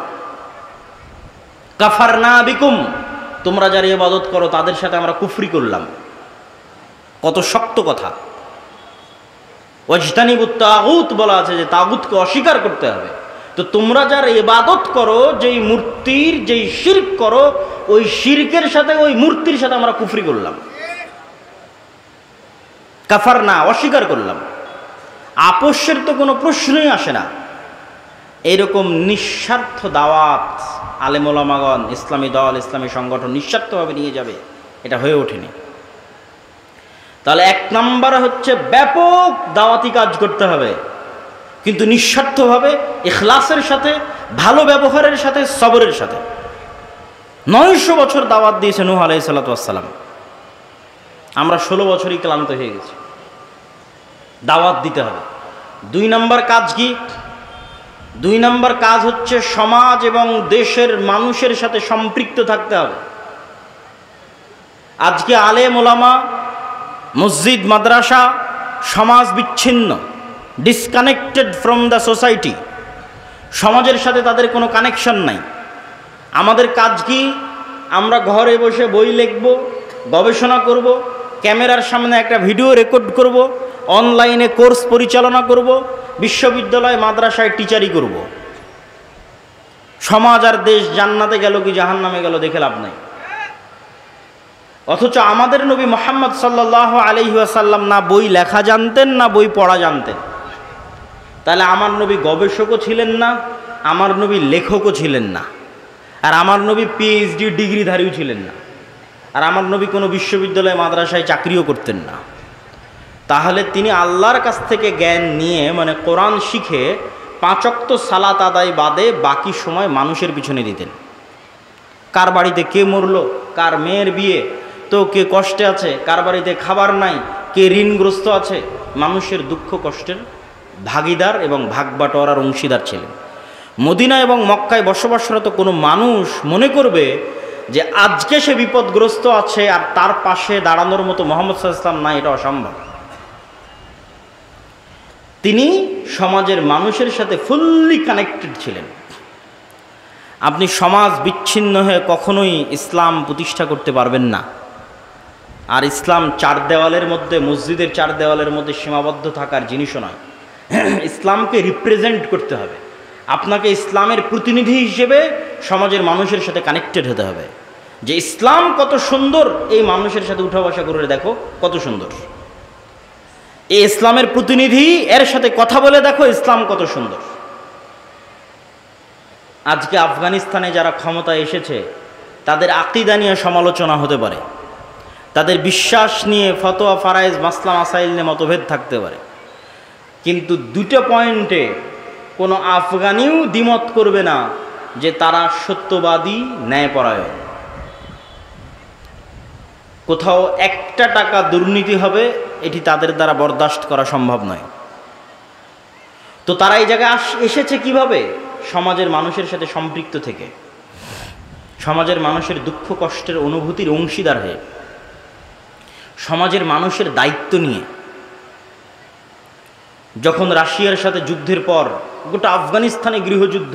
কাফারনা বিকুম, তোমরা যার ইবাদত করো তাদের সাথে আমরা কুফরি করলাম। কত শক্ত কথা। ওয়াজতানিবুত তাগুত বলা আছে যে তাগুতকে অস্বীকার করতে হবে। তো তোমরা যার ইবাদত করো, যেই মূর্তির যেই শিরক করো, ওই শিরকের সাথে ওই মূর্তির সাথে আমরা কুফরি করলাম, কাফারনা, অস্বীকার করলাম। আপোষের তো কোনো প্রশ্নই আসে না। এইরকম নিঃস্বার্থ দাওয়াত আলেম ওলামাগণ, ইসলামী দল, ইসলামী সংগঠন নিঃস্বার্থভাবে নিয়ে যাবে, এটা হয়ে ওঠেনি। তাহলে 1 নম্বর হচ্ছে ব্যাপক দাওয়াতি কাজ করতে হবে, কিন্তু নিঃস্বার্থভাবে, ইখলাসের সাথে, ভালো ব্যবহারের সাথে, সবরের সাথে। 900 বছর দাওয়াত দিয়েছে নূহ আলাইহিস সালাতু ওয়াস সালাম। আমরা 16 বছরই ক্লান্ত হয়ে গেছি। দাওয়াত দিতে হবে। 2 নম্বর কাজ কি? 2 নম্বর কাজ হচ্ছে সমাজ এবং দেশের মানুষের সাথে সম্পৃক্ত থাকতে হবে। আজকে আলেম ওলামা, মসজিদ, মাদ্রাসা, সমাজ বিচ্ছিন্ন, ডিসকানেক্টেড ফ্রম দ্য সোসাইটি। সমাজের সাথে তাদের কোনো কানেকশন নাই। আমাদের কাজ কি? আমরা ঘরে বসে বই লিখব, গবেষণা করব, ক্যামেরার সামনে একটা ভিডিও রেকর্ড করব, অনলাইনে কোর্স পরিচালনা করব, বিশ্ববিদ্যালয় মাদ্রাসায় টিচারি করব। সমাজ আর দেশ জান্নাতে গেল কি জাহান্নামে গেল দেখে লাভ নাই। অথচ আমাদের নবী মুহাম্মদ সাল্লাল্লাহু আলাইহি ওয়াসাল্লাম না বই লেখা জানতেন, না বই পড়া জানতেন। তাহলে আমার নবী গবেষকও ছিলেন না, আমার নবী লেখকও ছিলেন না, আর আমার নবী পিএইচডি ডিগ্রিধারীও ছিলেন না, আর আমার নবী কোনো বিশ্ববিদ্যালয় মাদ্রাসায় চাকরিও করতেন না। তাহলে তিনি আল্লাহর কাছ থেকে জ্ঞান নিয়ে, মানে কোরআন শিখে 5 ওয়াক্ত সালাত আদায় বাদে বাকি সময় মানুষের পিছনে দিতেন। কার বাড়িতে কে মরলো, কার মেয়ের বিয়ে, তো কে কষ্টে আছে, কার বাড়িতে খাবার নাই, কে ঋণগ্রস্ত আছে, মানুষের দুঃখ কষ্টের ভাগিদার এবং ভাগবাটোয়ারার অংশীদার ছিলেন। মদিনা এবং মক্কায় বসবাসরত কোনো মানুষ মনে করবে যে আজকে সে বিপদগ্রস্ত আছে আর তার পাশে দাঁড়ানোর মতো মুহাম্মদ সাল্লাল্লাহু আলাইহি ওয়াসাল্লাম নাই, এটা অসম্ভব। তিনি সমাজের মানুষের সাথে ফুললি কানেক্টেড ছিলেন। আপনি সমাজ বিচ্ছিন্ন হয়ে কখনোই ইসলাম প্রতিষ্ঠা করতে পারবেন না। আর ইসলাম 4 দেওয়ালের মধ্যে, মসজিদের 4 দেওয়ালের মধ্যে সীমাবদ্ধ থাকার জিনিসও নয়। ইসলামকে রিপ্রেজেন্ট করতে হবে। আপনাকে ইসলামের প্রতিনিধি হিসেবে সমাজের মানুষের সাথে কানেক্টেড হতে হবে, যে ইসলাম কত সুন্দর, এই মানুষের সাথে উঠা বসা করে দেখো কত সুন্দর। এই ইসলামের প্রতিনিধি, এর সাথে কথা বলে দেখো ইসলাম কত সুন্দর। আজকে আফগানিস্তানে যারা ক্ষমতায় এসেছে তাদের আকীদা নিয়ে সমালোচনা হতে পারে, তাদের বিশ্বাস নিয়ে ফতোয়া ফারায়েজ মাসলা মাসাইল নিয়ে মতভেদ থাকতে পারে, কিন্তু দুটো পয়েন্টে কোনো আফগানিও দ্বিমত করবে না যে তারা সত্যবাদী, ন্যায়পরায়ণ। কোথাও একটা টাকা দুর্নীতি হবে এটি তাদের দ্বারা বরদাস্ত করা সম্ভব নয়। তো তারা এই জায়গায় এসেছে কিভাবে? সমাজের মানুষের সাথে সম্পৃক্ত থেকে, সমাজের মানুষের দুঃখ কষ্টের অনুভূতির অংশীদার হয়ে, সমাজের মানুষের দায়িত্ব নিয়ে। যখন রাশিয়ার সাথে যুদ্ধের পর গোটা আফগানিস্তানে গৃহযুদ্ধ,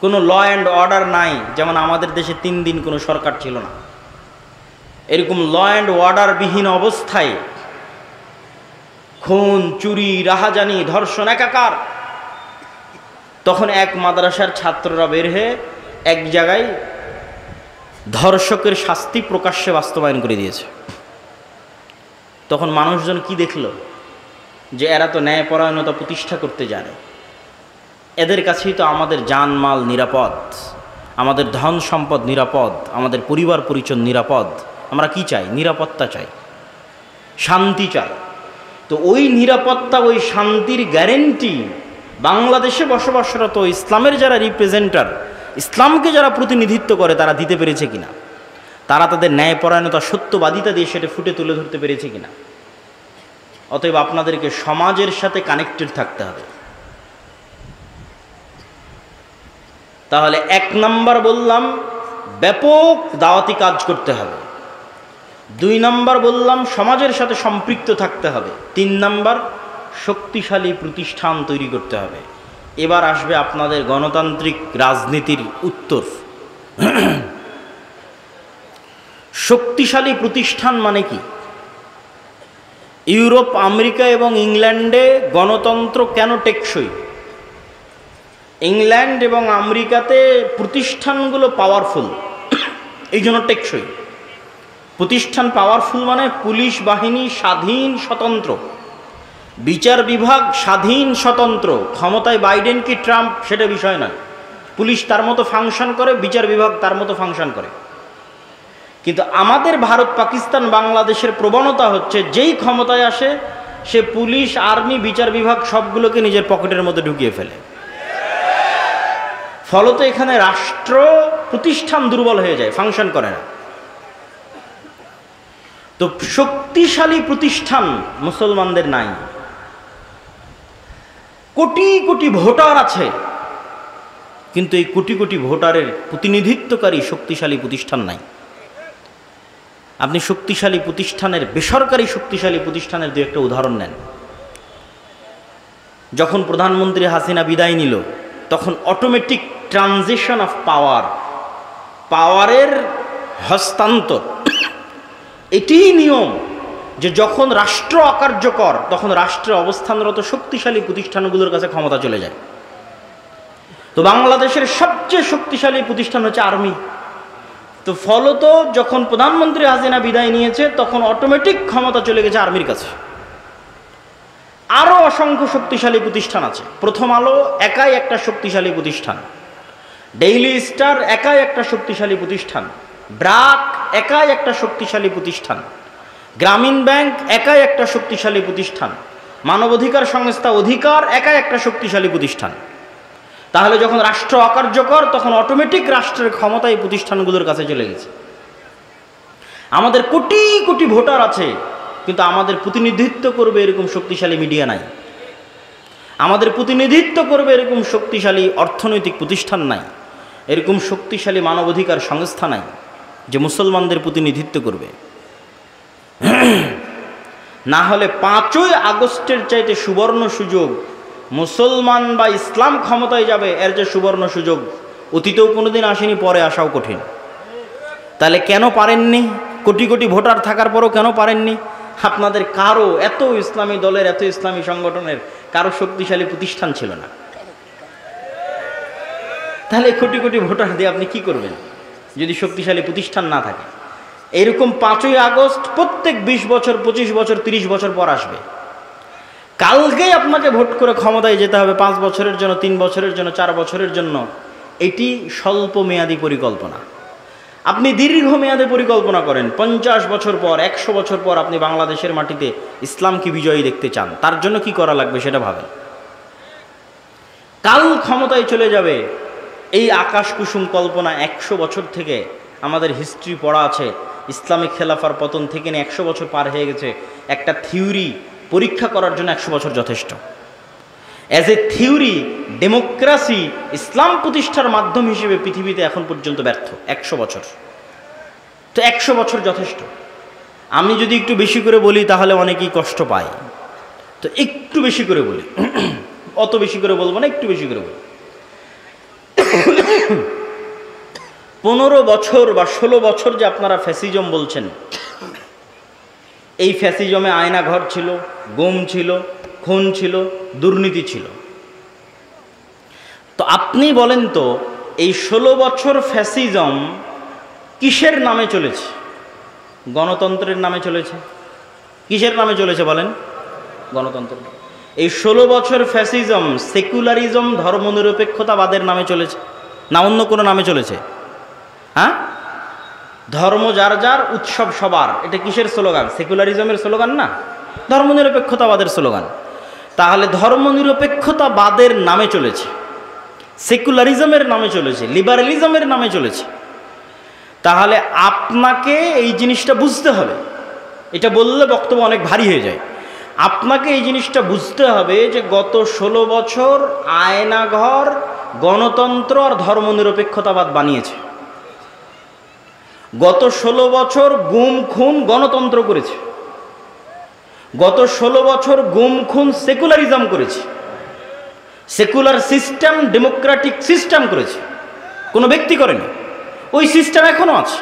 কোনো ল অ্যান্ড অর্ডার নাই, যেমন আমাদের দেশে 3 দিন কোনো সরকার ছিল না, এরকম ল অ্যান্ড অর্ডার বিহীন অবস্থায় খুন, চুরি, রাহাজানি, ধর্ষণ একাকার। তখন এক মাদ্রাসার ছাত্ররা বের হয়ে এক জায়গায় ধর্ষকের শাস্তি প্রকাশ্যে বাস্তবায়ন করে দিয়েছে। তখন মানুষজন কি দেখলো? যে এরা তো ন্যায়পরায়ণতা প্রতিষ্ঠা করতে জানে, এদের কাছেই তো আমাদের জানমাল নিরাপদ, আমাদের ধন সম্পদ নিরাপদ, আমাদের পরিবার পরিজন নিরাপদ। আমরা কি চাই? নিরাপত্তা চাই, শান্তি চাই। তো ওই নিরাপত্তা, ওই শান্তির গ্যারেন্টি বাংলাদেশে বসবাসরত ইসলামের যারা রিপ্রেজেন্টার, ইসলামকে যারা প্রতিনিধিত্ব করে, তারা দিতে পেরেছে কিনা? তারা তাদের ন্যায়পরায়ণতা, সত্যবাদিতা দিয়ে সেটা ফুটে তুলে ধরতে পেরেছে কিনা? অতএব আপনাদেরকে সমাজের সাথে কানেক্টেড থাকতে হবে। তাহলে 1 নাম্বার বললাম ব্যাপক দাওয়াতি কাজ করতে হবে, 2 নাম্বার বললাম সমাজের সাথে সম্পৃক্ত থাকতে হবে, 3 নাম্বার শক্তিশালী প্রতিষ্ঠান তৈরি করতে হবে। এবার আসবে আপনাদের গণতান্ত্রিক রাজনীতির উত্তর। শক্তিশালী প্রতিষ্ঠান মানে কি? ইউরোপ, আমেরিকা এবং ইংল্যান্ডে গণতন্ত্র কেন টেকসই? ইংল্যান্ড এবং আমেরিকাতে প্রতিষ্ঠানগুলো পাওয়ারফুল, এই জন্য টেকসই। প্রতিষ্ঠান পাওয়ারফুল মানে পুলিশ বাহিনী স্বাধীন স্বতন্ত্র, বিচার বিভাগ স্বাধীন স্বতন্ত্র। ক্ষমতায় বাইডেন কি ট্রাম্প সেটা বিষয় নয়, পুলিশ তার মতো ফাংশন করে, বিচার বিভাগ তার মতো ফাংশন করে। কিন্তু আমাদের ভারত, পাকিস্তান, বাংলাদেশের প্রবণতা হচ্ছে যেই ক্ষমতায় আসে সে পুলিশ, আর্মি, বিচার বিভাগ সবগুলোকে নিজের পকেটের মধ্যে ঢুকিয়ে ফেলে। ফলত এখানে রাষ্ট্র প্রতিষ্ঠান দুর্বল হয়ে যায়, ফাংশন করে না। তো শক্তিশালী প্রতিষ্ঠান মুসলমানদের নাই। কোটি কোটি ভোটার আছে, কিন্তু এই কোটি কোটি ভোটারের প্রতিনিধিত্বকারী শক্তিশালী প্রতিষ্ঠান নাই। আপনি শক্তিশালী প্রতিষ্ঠানের, বেসরকারি শক্তিশালী প্রতিষ্ঠানের 2-1টা উদাহরণ নেন। যখন প্রধানমন্ত্রী হাসিনা বিদায় নিল, তখন অটোমেটিক ট্রানজিশন অফ পাওয়ার, পাওয়ারের হস্তান্তর, এটিই নিয়ম যে যখন রাষ্ট্র অকার্যকর তখন রাষ্ট্রে অবস্থানরত শক্তিশালী প্রতিষ্ঠানগুলোর কাছে ক্ষমতা চলে যায়। তো বাংলাদেশের সবচেয়ে শক্তিশালী প্রতিষ্ঠান হচ্ছে আর্মি। তো ফলত যখন প্রধানমন্ত্রী হাসিনা বিদায় নিয়েছে তখন অটোমেটিক ক্ষমতা চলে গেছে আর্মির কাছে। আরও অসংখ্য শক্তিশালী প্রতিষ্ঠান আছে। প্রথম আলো একাই একটা শক্তিশালী প্রতিষ্ঠান, ডেইলি স্টার একাই একটা শক্তিশালী প্রতিষ্ঠান, ব্র্যাক একাই একটা শক্তিশালী প্রতিষ্ঠান, গ্রামীণ ব্যাংক একাই একটা শক্তিশালী প্রতিষ্ঠান, মানবাধিকার সংস্থা অধিকার একাই একটা শক্তিশালী প্রতিষ্ঠান। তাহলে যখন রাষ্ট্র অকার্যকর তখন অটোমেটিক রাষ্ট্রের ক্ষমতা এই প্রতিষ্ঠানগুলোর কাছে চলে গেছে। আমাদের কোটি কোটি ভোটার আছে, কিন্তু আমাদের প্রতিনিধিত্ব করবে এরকম শক্তিশালী মিডিয়া নাই, আমাদের প্রতিনিধিত্ব করবে এরকম শক্তিশালী অর্থনৈতিক প্রতিষ্ঠান নাই, এরকম শক্তিশালী মানবাধিকার সংস্থা নাই যে মুসলমানদের প্রতিনিধিত্ব করবে। না হলে 5ই আগস্টের চাইতে সুবর্ণ সুযোগ, মুসলমান বা ইসলাম ক্ষমতায় যাবে, এর যে সুবর্ণ সুযোগ অতীতেও কোনোদিন আসেনি, পরে আসাও কঠিন। তাহলে কেন পারেননি? কোটি কোটি ভোটার থাকার পরও কেন পারেননি? আপনাদের কারো, এত ইসলামী দলের, এত ইসলামী সংগঠনের কারো শক্তিশালী প্রতিষ্ঠান ছিল না। তাহলে কোটি কোটি ভোটার দিয়ে আপনি কি করবেন যদি শক্তিশালী প্রতিষ্ঠান না থাকে? এরকম 5ই আগস্ট প্রত্যেক 20 বছর, 25 বছর, 30 বছর পর আসবে। কালকেই আপনাকে ভোট করে ক্ষমতায় যেতে হবে 5 বছরের জন্য, 3 বছরের জন্য, 4 বছরের জন্য, এটি স্বল্প মেয়াদী পরিকল্পনা। আপনি দীর্ঘমেয়াদে পরিকল্পনা করেন, 50 বছর পর, 100 বছর পর আপনি বাংলাদেশের মাটিতে ইসলামকে বিজয়ী দেখতে চান, তার জন্য কি করা লাগবে সেটা ভাবেন। কাল ক্ষমতায় চলে যাবে এই আকাশ কুসুম কল্পনা 100 বছর থেকে আমাদের হিস্ট্রি পড়া আছে। ইসলামিক খেলাফার পতন থেকে নিয়ে 100 বছর পার হয়ে গেছে। একটা থিওরি পরীক্ষা করার জন্য 100 বছর যথেষ্ট। অ্যাজ এ থিওরি ডেমোক্রেসি ইসলাম প্রতিষ্ঠার মাধ্যম হিসেবে পৃথিবীতে এখন পর্যন্ত ব্যর্থ 100 বছর। তো 100 বছর যথেষ্ট। আমি যদি একটু বেশি করে বলি তাহলে অনেকেই কষ্ট পায়, তো একটু বেশি করে বলি, অত বেশি করে বলবো না, একটু বেশি করে বলি। 15 বছর বা 16 বছর যে আপনারা ফ্যাসিজম বলছেন, এই ফ্যাসিজমে আয়নাঘর ছিল, গুম ছিল, খুন ছিল, দুর্নীতি ছিল। তো আপনি বলেন তো এই 16 বছর ফ্যাসিজম কিসের নামে চলেছে? গণতন্ত্রের নামে চলেছে। কিসের নামে চলেছে বলেন? গণতন্ত্র। এই 16 বছর ফ্যাসিজম সেকুলারিজম, ধর্মনিরপেক্ষতাবাদের নামে চলেছে না অন্য কোনো নামে চলেছে? হ্যাঁ, ধর্ম যার যার, উৎসব সবার, এটা কিসের স্লোগান? সেকুলারিজমের স্লোগান না, ধর্মনিরপেক্ষতাবাদের স্লোগান। তাহলে ধর্মনিরপেক্ষতাবাদের নামে চলেছে, সেকুলারিজমের নামে চলেছে, লিবারালিজমের নামে চলেছে। তাহলে আপনাকে এই জিনিসটা বুঝতে হবে। এটা বললে বক্তব্য অনেক ভারী হয়ে যায়। আপনাকে এই জিনিসটা বুঝতে হবে যে গত 16 বছর আয়নাঘর গণতন্ত্র আর ধর্মনিরপেক্ষতাবাদ বানিয়েছে। গত 16 বছর গুম খুন গণতন্ত্র করেছে। গত 16 বছর গুম খুন সেকুলারিজম করেছে। সেকুলার সিস্টেম ডেমোক্রেটিক সিস্টেম করেছে, কোনো ব্যক্তি করেনি। ওই সিস্টেম এখনো আছে।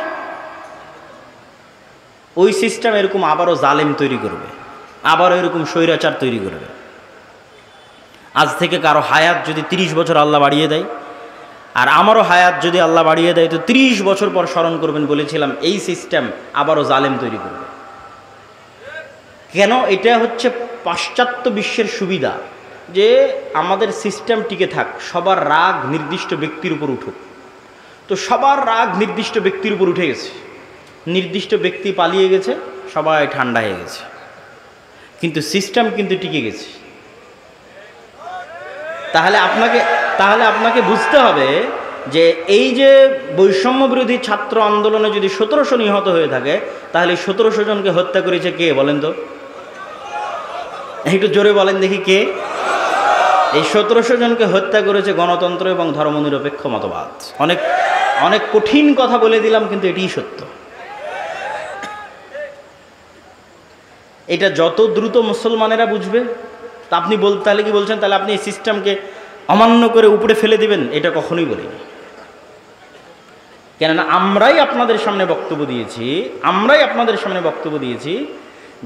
ওই সিস্টেম এরকম আবারও জালেম তৈরি করবে, আবারও এরকম স্বৈরাচার তৈরি করবে। আজ থেকে কারো হায়াত যদি 30 বছর আল্লাহ বাড়িয়ে দেয়, আর আমারও হায়াত যদি আল্লাহ বাড়িয়ে দেয়, তো 30 বছর পর স্মরণ করবেন, বলেছিলাম এই সিস্টেম আবারও জালেম তৈরি করবে। কেন? এটা হচ্ছে পাশ্চাত্য বিশ্বের সুবিধা, যে আমাদের সিস্টেম টিকে থাক, সবার রাগ নির্দিষ্ট ব্যক্তির উপর উঠুক। তো সবার রাগ নির্দিষ্ট ব্যক্তির উপর উঠে গেছে, নির্দিষ্ট ব্যক্তি পালিয়ে গেছে, সবাই ঠান্ডা হয়ে গেছে, কিন্তু সিস্টেম কিন্তু টিকে গেছে। তাহলে আপনাকে বুঝতে হবে যে এই যে বৈষম্য বিরোধী ছাত্র আন্দোলনে যদি 1700 নিহত হয়ে থাকে, তাহলে 1700 জনকে হত্যা করেছে কে বলেন তো? একটু জোরে বলেন দেখি, কে? এই 1700 জনকে হত্যা করেছে গণতন্ত্র এবং ধর্মনিরপেক্ষ মতবাদ। অনেক অনেক কঠিন কথা বলে দিলাম, কিন্তু এটিই সত্য। এটা যত দ্রুত মুসলমানেরা বুঝবে, তা আপনি তাহলে কি বলছেন তাহলে আপনি এই সিস্টেমকে অমান্য করে উপরে ফেলে দিবেন? এটা কখনোই বলিনি। কেননা আমরাই আপনাদের সামনে বক্তব্য দিয়েছি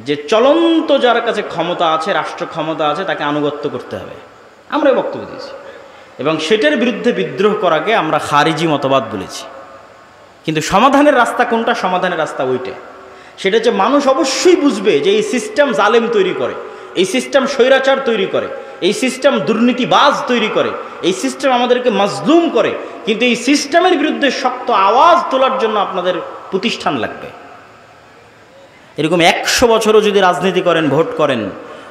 যে চলন্ত যার কাছে ক্ষমতা আছে, রাষ্ট্র ক্ষমতা আছে, তাকে আনুগত্য করতে হবে। আমরাই বক্তব্য দিয়েছি এবং সেটার বিরুদ্ধে বিদ্রোহ করাকে আমরা খারিজি মতবাদ বলেছি। কিন্তু সমাধানের রাস্তা কোনটা? সমাধানের রাস্তা ওইটা। সেটা হচ্ছে মানুষ অবশ্যই বুঝবে যে এই সিস্টেম জালেম তৈরি করে, এই সিস্টেম স্বৈরাচার তৈরি করে, এই সিস্টেম দুর্নীতিবাজ তৈরি করে, এই সিস্টেম আমাদেরকে মাজলুম করে। কিন্তু এই সিস্টেমের বিরুদ্ধে শক্ত আওয়াজ তোলার জন্য আপনাদের প্রতিষ্ঠান লাগবে। এরকম 100 বছরও যদি রাজনীতি করেন, ভোট করেন,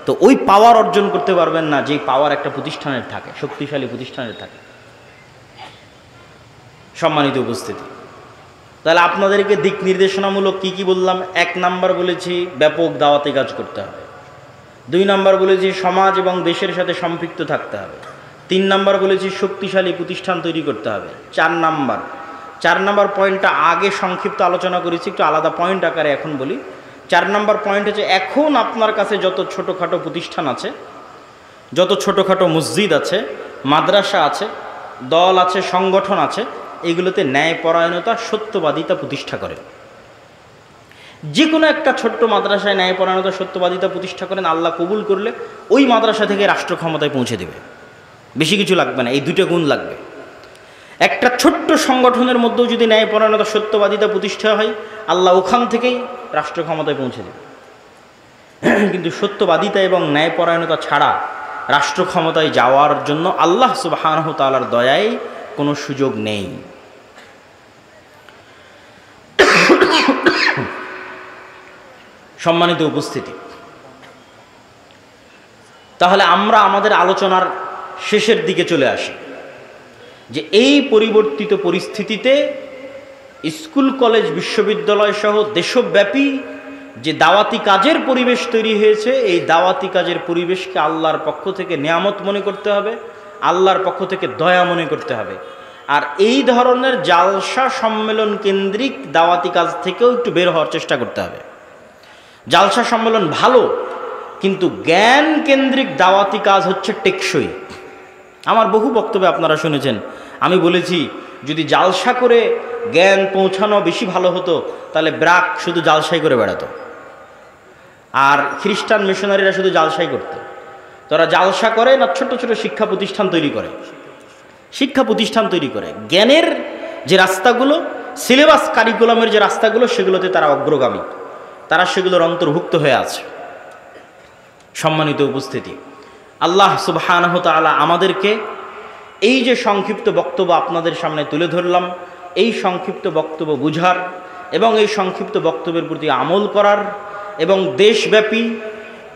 তো ওই পাওয়ার অর্জন করতে পারবেন না যে পাওয়ার একটা প্রতিষ্ঠানের থাকে, শক্তিশালী প্রতিষ্ঠানের থাকে। সম্মানিত উপস্থিতি, তাহলে আপনাদেরকে দিক নির্দেশনামূলক কি বললাম? 1 নাম্বার বলেছি ব্যাপক দাওয়াতি কাজ করতে হবে। 2 নাম্বার বলেছি সমাজ এবং দেশের সাথে সম্পৃক্ত থাকতে হবে। 3 নাম্বার বলেছি শক্তিশালী প্রতিষ্ঠান তৈরি করতে হবে। 4 নাম্বার পয়েন্টটা আগে সংক্ষিপ্ত আলোচনা করেছি, একটু আলাদা পয়েন্ট আকারে এখন বলি। 4 নাম্বার পয়েন্ট হচ্ছে, এখন আপনার কাছে যত ছোটোখাটো প্রতিষ্ঠান আছে, যত ছোটোখাটো মসজিদ আছে, মাদ্রাসা আছে, দল আছে, সংগঠন আছে, এগুলোতে ন্যায়পরায়ণতা, সত্যবাদিতা প্রতিষ্ঠা করে। যে কোনো একটা ছোট্ট মাদ্রাসায় ন্যায়পরায়ণতা, সত্যবাদিতা প্রতিষ্ঠা করেন, আল্লাহ কবুল করলে ওই মাদ্রাসা থেকে রাষ্ট্র ক্ষমতায় পৌঁছে দেবে। বেশি কিছু লাগবে না, এই 2টা গুণ লাগবে। একটা ছোট্ট সংগঠনের মধ্যেও যদি ন্যায়পরায়ণতা, সত্যবাদিতা প্রতিষ্ঠা হয়, আল্লাহ ওখান থেকেই রাষ্ট্র ক্ষমতায় পৌঁছে দেবে। কিন্তু সত্যবাদিতা এবং ন্যায়পরায়ণতা ছাড়া রাষ্ট্র ক্ষমতায় যাওয়ার জন্য আল্লাহ সুবহানাহু ওয়া তাআলার দয়ায় কোনো সুযোগ নেই। সম্মানিত উপস্থিতি, তাহলে আমরা আমাদের আলোচনার শেষের দিকে চলে আসি যে এই পরিবর্তিত পরিস্থিতিতে স্কুল কলেজ বিশ্ববিদ্যালয় সহ দেশব্যাপী যে দাওয়াতি কাজের পরিবেশ তৈরি হয়েছে, এই দাওয়াতি কাজের পরিবেশকে আল্লাহর পক্ষ থেকে নেয়ামত মনে করতে হবে, আল্লাহর পক্ষ থেকে দয়া মনে করতে হবে। আর এই ধরনের জালসা সম্মেলন কেন্দ্রিক দাওয়াতি কাজ থেকেও একটু বের হওয়ার চেষ্টা করতে হবে। জালসা সম্মেলন ভালো, কিন্তু জ্ঞান কেন্দ্রিক দাওয়াতি কাজ হচ্ছে টেকসই। আমার বহু বক্তব্যে আপনারা শুনেছেন, আমি বলেছি যদি জালসা করে জ্ঞান পৌঁছানো বেশি ভালো হতো তাহলে ব্রাক শুধু জালসাই করে বেড়াতো, আর খ্রিস্টান মিশনারিরা শুধু জালসাই করত। তারা জালসা করে না, ছোট ছোট শিক্ষা প্রতিষ্ঠান তৈরি করে, জ্ঞানের যে রাস্তাগুলো, সিলেবাস কারিকুলামের যে রাস্তাগুলো, সেগুলোতে তারা অগ্রগামী, তারা সেগুলোর অন্তর্ভুক্ত হয়ে আছে। সম্মানিত উপস্থিতি, আল্লাহ সুবহানাহু ওয়া তাআলা আমাদেরকে এই যে সংক্ষিপ্ত বক্তব্য আপনাদের সামনে তুলে ধরলাম, এই সংক্ষিপ্ত বক্তব্য বুঝার এবং এই সংক্ষিপ্ত বক্তব্যের প্রতি আমল করার এবং দেশব্যাপী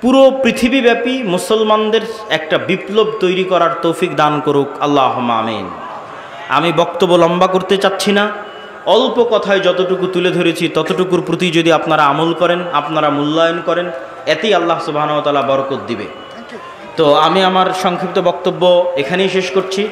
পুরো পৃথিবীব্যাপী মুসলমানদের একটা বিপ্লব তৈরি করার তৌফিক দান করুক, আল্লাহুম্মা আমিন। আমি বক্তব্য লম্বা করতে চাচ্ছি না, অল্প কথায় যতটুকু তুলে ধরেছি ততটুকুর প্রতি যদি আপনারা আমল করেন, আপনারা মূল্যায়ন করেন, এতেই আল্লাহ সুবহানাহু ওয়া তাআলা বরকত দিবে। তো আমি আমার সংক্ষিপ্ত বক্তব্য এখানেই শেষ করছি।